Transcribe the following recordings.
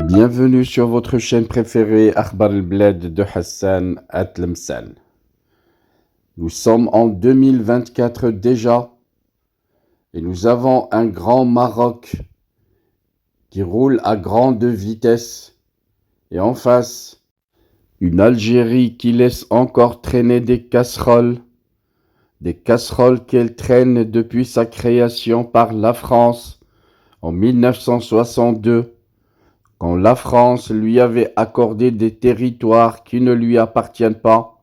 Bienvenue sur votre chaîne préférée Akhbar al-Bled de Hassan Atlemsan. Nous sommes en 2024 déjà et nous avons un grand Maroc qui roule à grande vitesse et en face une Algérie qui laisse encore traîner des casseroles qu'elle traîne depuis sa création par la France en 1962. Quand la France lui avait accordé des territoires qui ne lui appartiennent pas.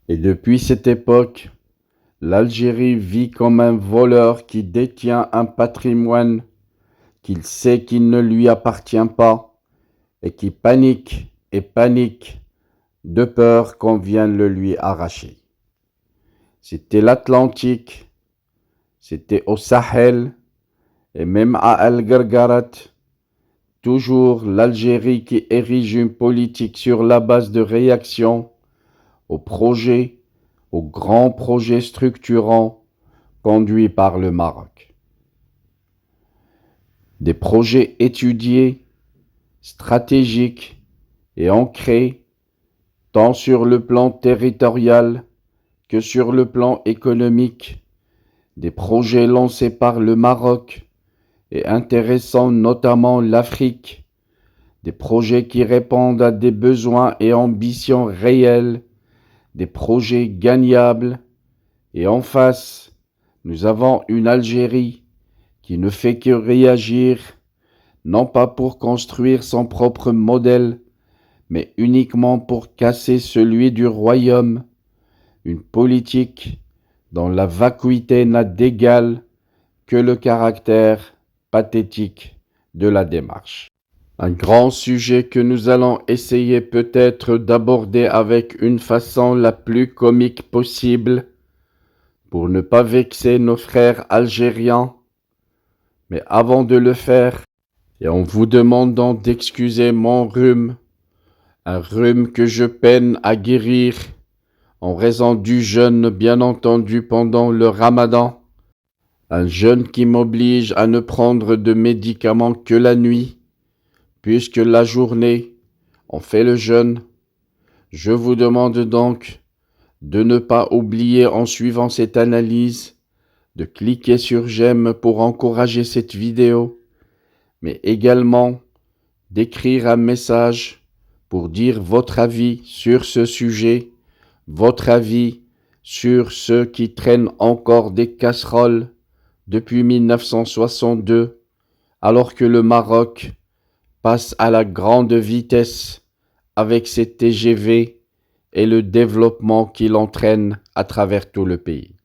Et depuis cette époque, l'Algérie vit comme un voleur qui détient un patrimoine qu'il sait qu'il ne lui appartient pas et qui panique et panique de peur qu'on vienne le lui arracher. C'était l'Atlantique, c'était au Sahel et même à Al-Gargarat. Toujours l'Algérie qui érige une politique sur la base de réaction aux grands projets structurants conduits par le Maroc. Des projets étudiés, stratégiques et ancrés tant sur le plan territorial que sur le plan économique, des projets lancés par le Maroc et intéressant notamment l'Afrique, des projets qui répondent à des besoins et ambitions réelles, des projets gagnables, et en face, nous avons une Algérie qui ne fait que réagir, non pas pour construire son propre modèle, mais uniquement pour casser celui du royaume, une politique dont la vacuité n'a d'égal que le caractère pathétique de la démarche. Un grand sujet que nous allons essayer peut-être d'aborder avec une façon la plus comique possible pour ne pas vexer nos frères algériens. Mais avant de le faire, et en vous demandant d'excuser mon rhume, un rhume que je peine à guérir en raison du jeûne bien entendu pendant le ramadan, un jeûne qui m'oblige à ne prendre de médicaments que la nuit, puisque la journée, on fait le jeûne. Je vous demande donc de ne pas oublier en suivant cette analyse, de cliquer sur j'aime pour encourager cette vidéo, mais également d'écrire un message pour dire votre avis sur ce sujet, votre avis sur ceux qui traînent encore des casseroles depuis 1962, alors que le Maroc passe à la grande vitesse avec ses TGV et le développement qu'il entraîne à travers tout le pays.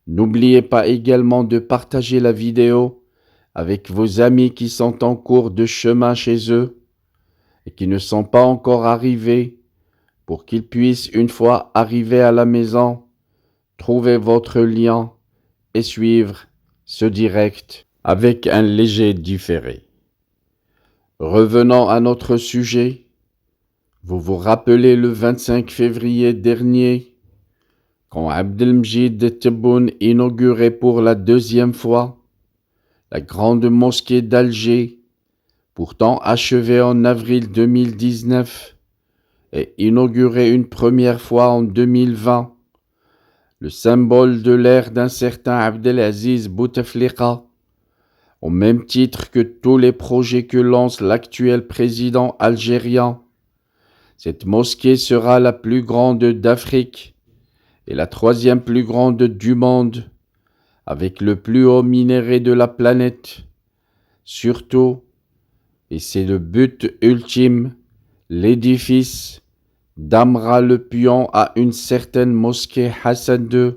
N'oubliez pas également de partager la vidéo avec vos amis qui sont en cours de chemin chez eux et qui ne sont pas encore arrivés pour qu'ils puissent, une fois arrivés à la maison, trouver votre lien et suivre ce direct avec un léger différé. Revenons à notre sujet. Vous vous rappelez le 25 février dernier, quand Abdelmjid Tebboune inaugurait pour la deuxième fois la grande mosquée d'Alger, pourtant achevée en avril 2019 et inaugurée une première fois en 2020, le symbole de l'ère d'un certain Abdelaziz Bouteflika, au même titre que tous les projets que lance l'actuel président algérien. Cette mosquée sera la plus grande d'Afrique et la troisième plus grande du monde, avec le plus haut minerai de la planète. Surtout, et c'est le but ultime, l'édifice dâmera le pion à une certaine mosquée Hassan II,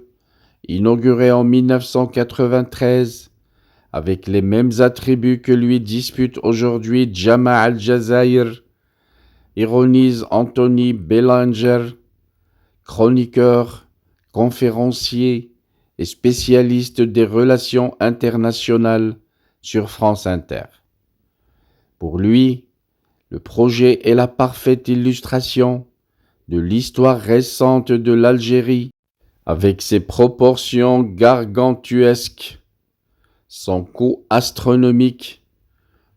inaugurée en 1993, avec les mêmes attributs que lui dispute aujourd'hui Jama al-Jazair, ironise Anthony Belanger, chroniqueur, conférencier et spécialiste des relations internationales sur France Inter. Pour lui, le projet est la parfaite illustration de l'histoire récente de l'Algérie, avec ses proportions gargantuesques, son coût astronomique,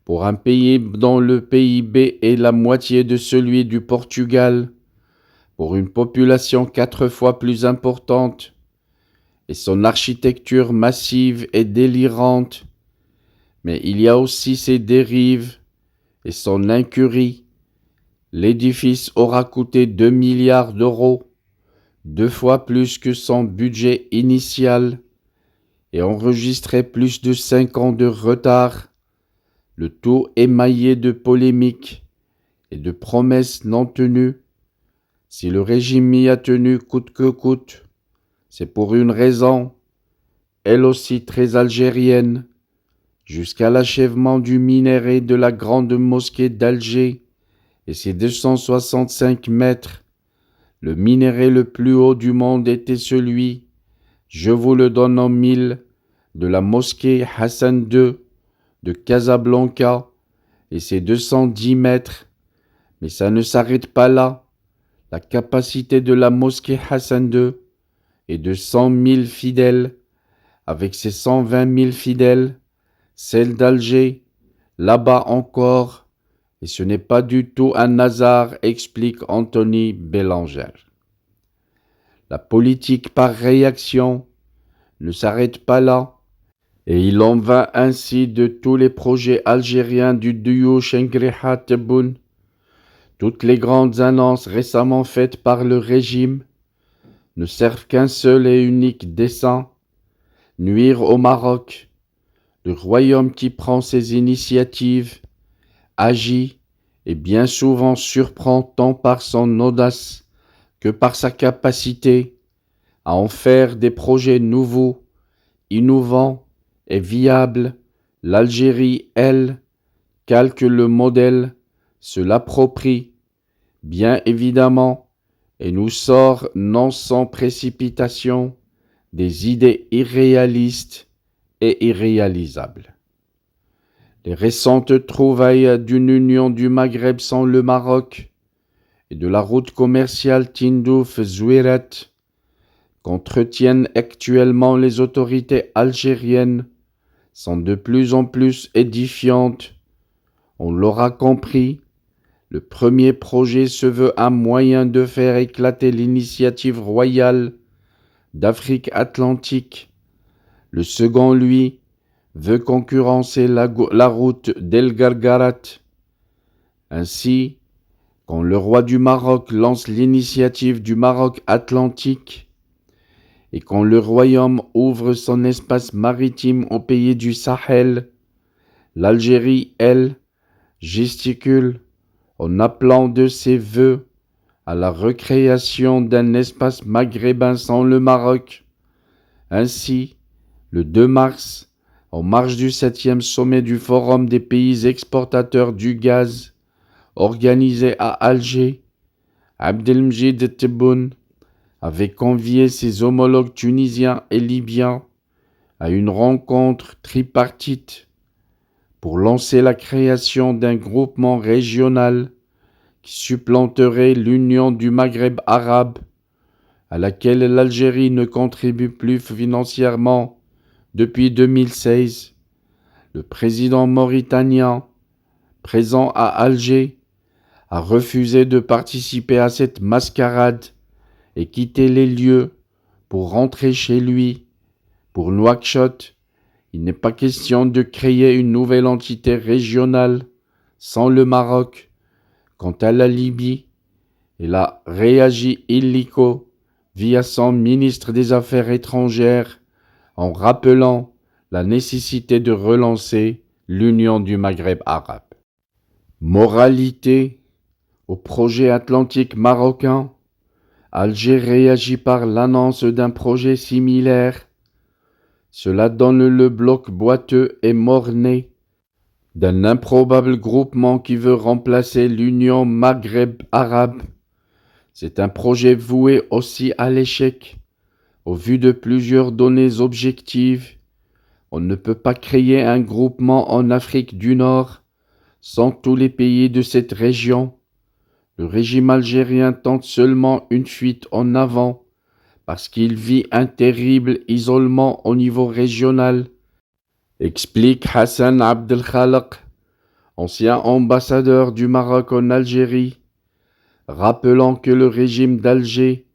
pour un pays dont le PIB est la moitié de celui du Portugal, pour une population 4 fois plus importante, et son architecture massive et délirante, mais il y a aussi ses dérives et son incurie. L'édifice aura coûté 2 milliards d'euros, 2 fois plus que son budget initial, et enregistré plus de 5 ans de retard, le tout émaillé de polémiques et de promesses non tenues. Si le régime y a tenu coûte que coûte, c'est pour une raison, elle aussi très algérienne, jusqu'à l'achèvement du minaret de la grande mosquée d'Alger et ses 265 mètres. Le minaret le plus haut du monde était celui, je vous le donne en mille, de la mosquée Hassan II de Casablanca et ses 210 mètres. Mais ça ne s'arrête pas là. La capacité de la mosquée Hassan II est de 100 000 fidèles, avec ses 120 000 fidèles, celle d'Alger, là-bas encore, et ce n'est pas du tout un hasard, explique Anthony Bélanger. La politique par réaction ne s'arrête pas là, et il en va ainsi de tous les projets algériens du duo Chengrija-Tebboune. Toutes les grandes annonces récemment faites par le régime ne servent qu'un seul et unique dessein, nuire au Maroc. Le royaume qui prend ses initiatives, agit et bien souvent surprend tant par son audace que par sa capacité à en faire des projets nouveaux, innovants et viables. L'Algérie, elle, calque le modèle, se l'approprie, bien évidemment, et nous sort, non sans précipitation, des idées irréalistes et irréalisables. Les récentes trouvailles d'une union du Maghreb sans le Maroc et de la route commerciale Tindouf-Zouirat qu'entretiennent actuellement les autorités algériennes sont de plus en plus édifiantes. On l'aura compris, le premier projet se veut un moyen de faire éclater l'initiative royale d'Afrique atlantique. Le second, lui, veut concurrencer la route d'El Gargarat. Ainsi, quand le roi du Maroc lance l'initiative du Maroc atlantique et quand le royaume ouvre son espace maritime au pays du Sahel, l'Algérie, elle, gesticule en appelant de ses vœux à la recréation d'un espace maghrébin sans le Maroc. Ainsi, le 2 mars, en marge du 7e sommet du Forum des pays exportateurs du gaz, organisé à Alger, Abdelmjid Tebboune avait convié ses homologues tunisiens et libyens à une rencontre tripartite pour lancer la création d'un groupement régional qui supplanterait l'Union du Maghreb arabe, à laquelle l'Algérie ne contribue plus financièrement depuis 2016. Le président mauritanien, présent à Alger, a refusé de participer à cette mascarade et quitter les lieux pour rentrer chez lui. Pour Nouakchott, il n'est pas question de créer une nouvelle entité régionale sans le Maroc. Quant à la Libye, il a réagi illico via son ministre des Affaires étrangères en rappelant la nécessité de relancer l'Union du Maghreb arabe. Moralité, au projet atlantique marocain, Alger réagit par l'annonce d'un projet similaire. Cela donne le bloc boiteux et mort-né d'un improbable groupement qui veut remplacer l'Union Maghreb arabe. C'est un projet voué aussi à l'échec. Au vu de plusieurs données objectives, on ne peut pas créer un groupement en Afrique du Nord sans tous les pays de cette région. Le régime algérien tente seulement une fuite en avant parce qu'il vit un terrible isolement au niveau régional, explique Hassan Abdelkhalak, ancien ambassadeur du Maroc en Algérie, rappelant que le régime d'Alger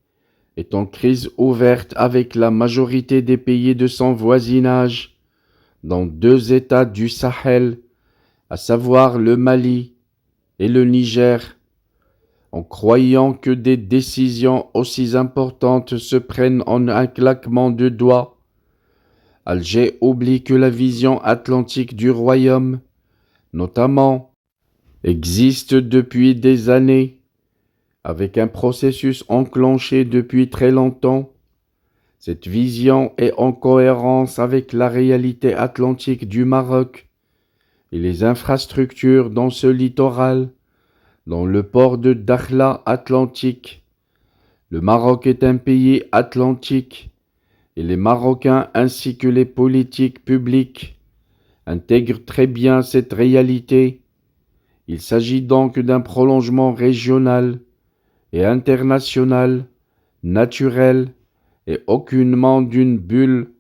est en crise ouverte avec la majorité des pays de son voisinage dans 2 États du Sahel, à savoir le Mali et le Niger, en croyant que des décisions aussi importantes se prennent en un claquement de doigts. Alger oublie que la vision atlantique du royaume, notamment, existe depuis des années, avec un processus enclenché depuis très longtemps. Cette vision est en cohérence avec la réalité atlantique du Maroc et les infrastructures dans ce littoral, dans le port de Dakhla atlantique. Le Maroc est un pays atlantique et les Marocains ainsi que les politiques publiques intègrent très bien cette réalité. Il s'agit donc d'un prolongement régional et international, naturel et aucunement d'une bulle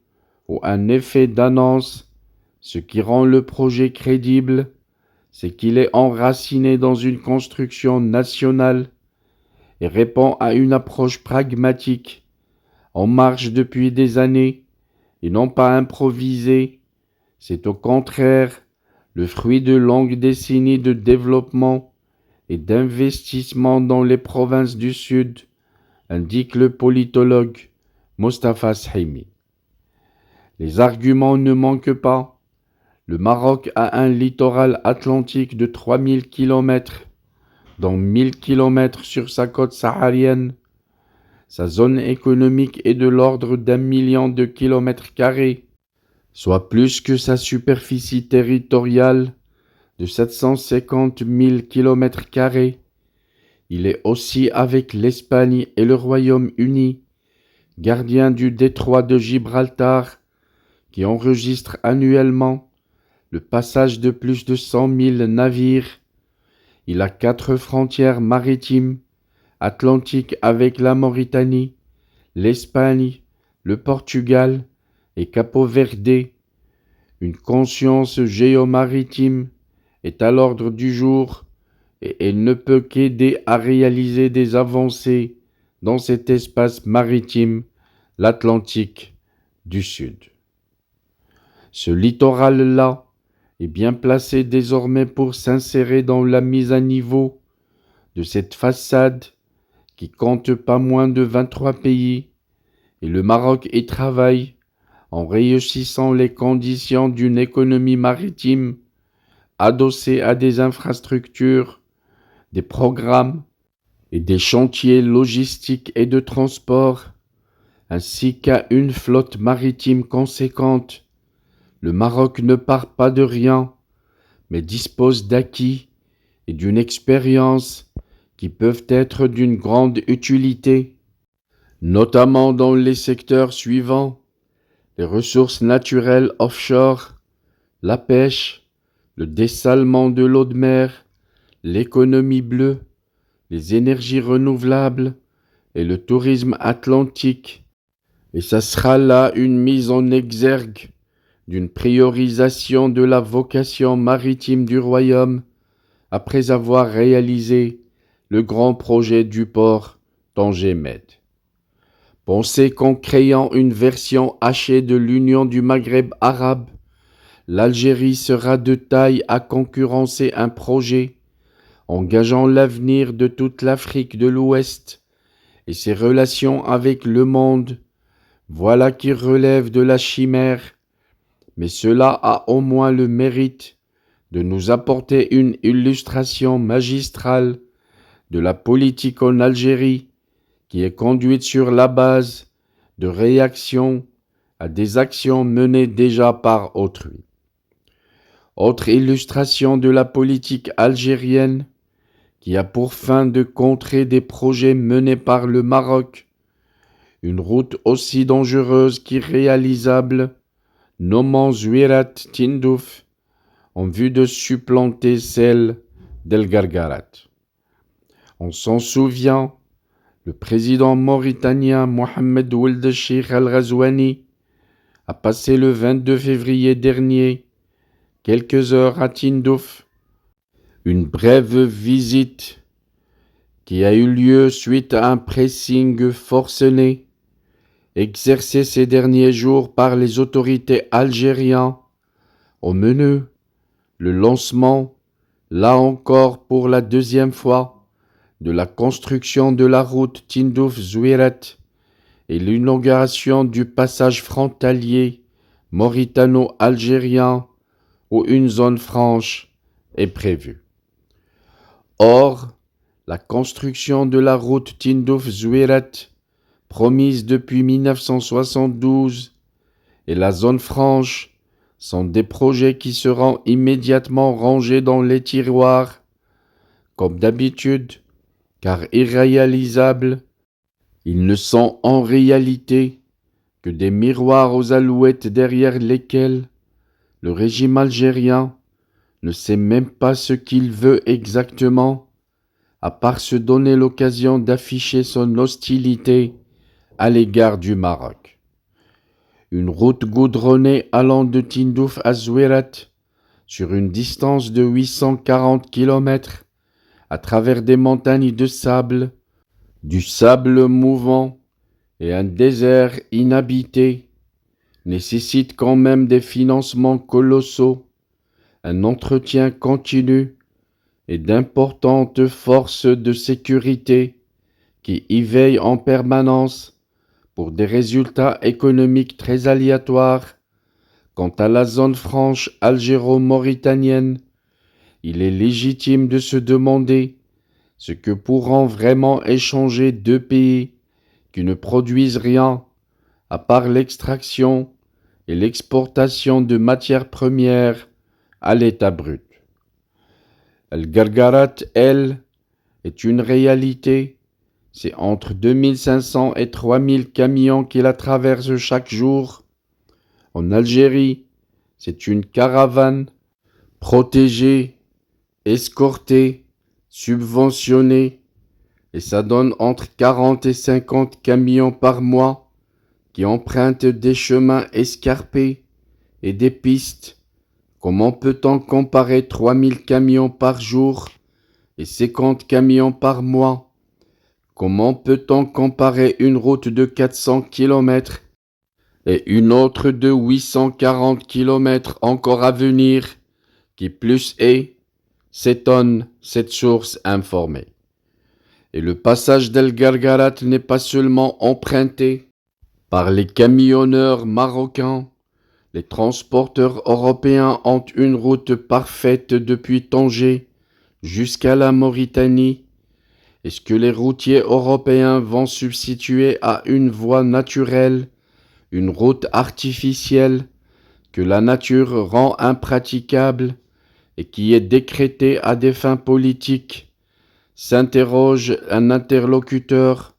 ou un effet d'annonce. Ce qui rend le projet crédible, c'est qu'il est enraciné dans une construction nationale et répond à une approche pragmatique, en marche depuis des années et non pas improvisée. C'est au contraire le fruit de longues décennies de développement et d'investissement dans les provinces du Sud, indique le politologue Mostafa Shimi. Les arguments ne manquent pas. Le Maroc a un littoral atlantique de 3000 km, dont 1000 km sur sa côte saharienne. Sa zone économique est de l'ordre d'1 million de kilomètres carrés, soit plus que sa superficie territoriale de 750 000 km carrés. Il est aussi, avec l'Espagne et le Royaume-Uni, gardien du détroit de Gibraltar, qui enregistre annuellement le passage de plus de 100 000 navires. Il a 4 frontières maritimes atlantiques avec la Mauritanie, l'Espagne, le Portugal et Capo Verde. Une conscience géomaritime est à l'ordre du jour et elle ne peut qu'aider à réaliser des avancées dans cet espace maritime, l'Atlantique du Sud. Ce littoral-là est bien placé désormais pour s'insérer dans la mise à niveau de cette façade qui compte pas moins de 23 pays, et le Maroc y travaille en réussissant les conditions d'une économie maritime adossée à des infrastructures, des programmes et des chantiers logistiques et de transport, ainsi qu'à une flotte maritime conséquente. Le Maroc ne part pas de rien, mais dispose d'acquis et d'une expérience qui peuvent être d'une grande utilité, notamment dans les secteurs suivants: les ressources naturelles offshore, la pêche, le dessalement de l'eau de mer, l'économie bleue, les énergies renouvelables et le tourisme atlantique. Et ça sera là une mise en exergue d'une priorisation de la vocation maritime du royaume après avoir réalisé le grand projet du port Tanger-Med. Pensez qu'en créant une version hachée de l'Union du Maghreb arabe, l'Algérie sera de taille à concurrencer un projet engageant l'avenir de toute l'Afrique de l'Ouest et ses relations avec le monde. Voilà qui relève de la chimère, mais cela a au moins le mérite de nous apporter une illustration magistrale de la politique en Algérie qui est conduite sur la base de réactions à des actions menées déjà par autrui. Autre illustration de la politique algérienne qui a pour fin de contrer des projets menés par le Maroc, une route aussi dangereuse qu'irréalisable, nommant Zouirat Tindouf, en vue de supplanter celle d'El Gargarat. On s'en souvient, le président mauritanien Mohamed Ould Cheikh Al-Ghazouani a passé le 22 février dernier quelques heures à Tindouf Une brève visite qui a eu lieu suite à un pressing forcené exercé ces derniers jours par les autorités algériennes. Au menu, le lancement, là encore pour la deuxième fois, de la construction de la route Tindouf-Zouirat et l'inauguration du passage frontalier mauritano-algérien où une zone franche est prévue. Or, la construction de la route Tindouf-Zouirat, promise depuis 1972, et la zone franche sont des projets qui seront immédiatement rangés dans les tiroirs, comme d'habitude, car irréalisables. Ils ne sont en réalité que des miroirs aux alouettes derrière lesquels le régime algérien ne sait même pas ce qu'il veut exactement, à part se donner l'occasion d'afficher son hostilité à l'égard du Maroc. Une route goudronnée allant de Tindouf à Zouirat sur une distance de 840 km à travers des montagnes de sable, du sable mouvant et un désert inhabité nécessite quand même des financements colossaux, un entretien continu et d'importantes forces de sécurité qui y veillent en permanence pour des résultats économiques très aléatoires. Quant à la zone franche algéro-mauritanienne, il est légitime de se demander ce que pourront vraiment échanger deux pays qui ne produisent rien à part l'extraction et l'exportation de matières premières à l'état brut. El Gargarat, elle, est une réalité. C'est entre 2500 et 3000 camions qui la traversent chaque jour. En Algérie, c'est une caravane protégée, escortée, subventionnée, et ça donne entre 40 et 50 camions par mois qui empruntent des chemins escarpés et des pistes. Comment peut-on comparer 3000 camions par jour et 50 camions par mois? Comment peut-on comparer une route de 400 km et une autre de 840 km encore à venir, qui plus est, s'étonne cette source informée. Et le passage d'El Gargarat n'est pas seulement emprunté par les camionneurs marocains. Les transporteurs européens ont une route parfaite depuis Tanger jusqu'à la Mauritanie. Est-ce que les routiers européens vont substituer à une voie naturelle une route artificielle que la nature rend impraticable et qui est décrétée à des fins politiques? S'interroge un interlocuteur.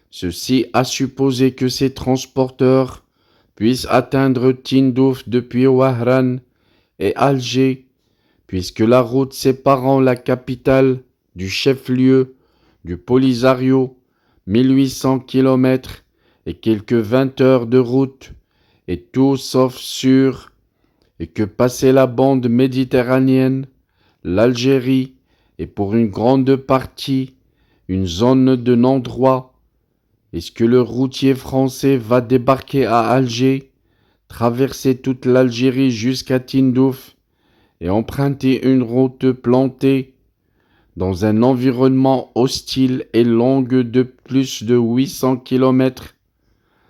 Ceci a supposé que ces transporteurs puissent atteindre Tindouf depuis Ouahran et Alger, puisque la route séparant la capitale du chef-lieu du Polisario, 1800 km et quelques 20 heures de route, est tout sauf sûre, et que passer la bande méditerranéenne, l'Algérie est pour une grande partie une zone de non-droit. Est-ce que le routier français va débarquer à Alger, traverser toute l'Algérie jusqu'à Tindouf et emprunter une route plantée dans un environnement hostile et longue de plus de 800 km,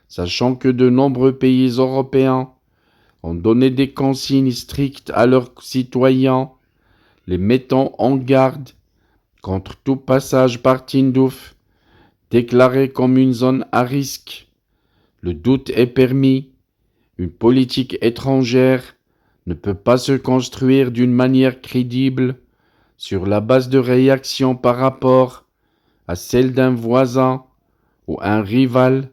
sachant que de nombreux pays européens ont donné des consignes strictes à leurs citoyens, les mettant en garde contre tout passage par Tindouf, déclaré comme une zone à risque? Le doute est permis. Une politique étrangère ne peut pas se construire d'une manière crédible sur la base de réactions par rapport à celle d'un voisin ou un rival.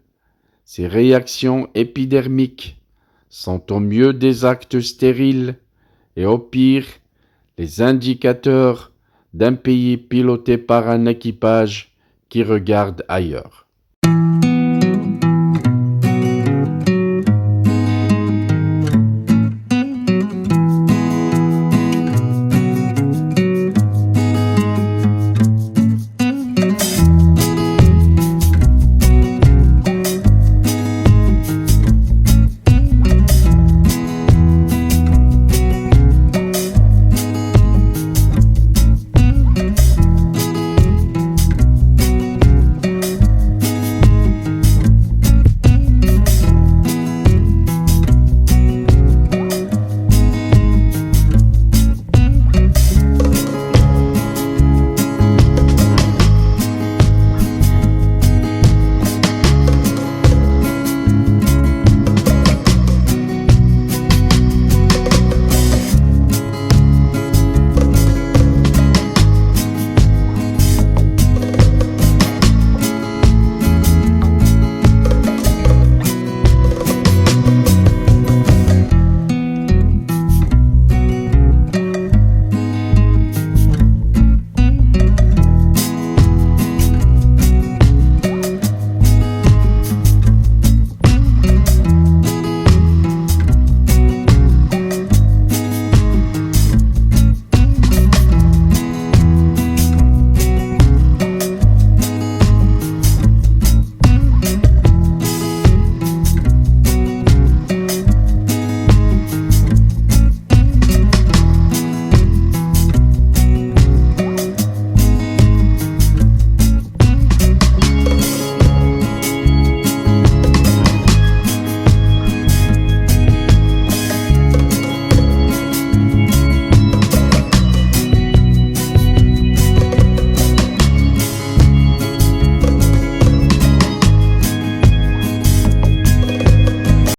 Ces réactions épidermiques sont au mieux des actes stériles et au pire les indicateurs d'un pays piloté par un équipage qui regarde ailleurs.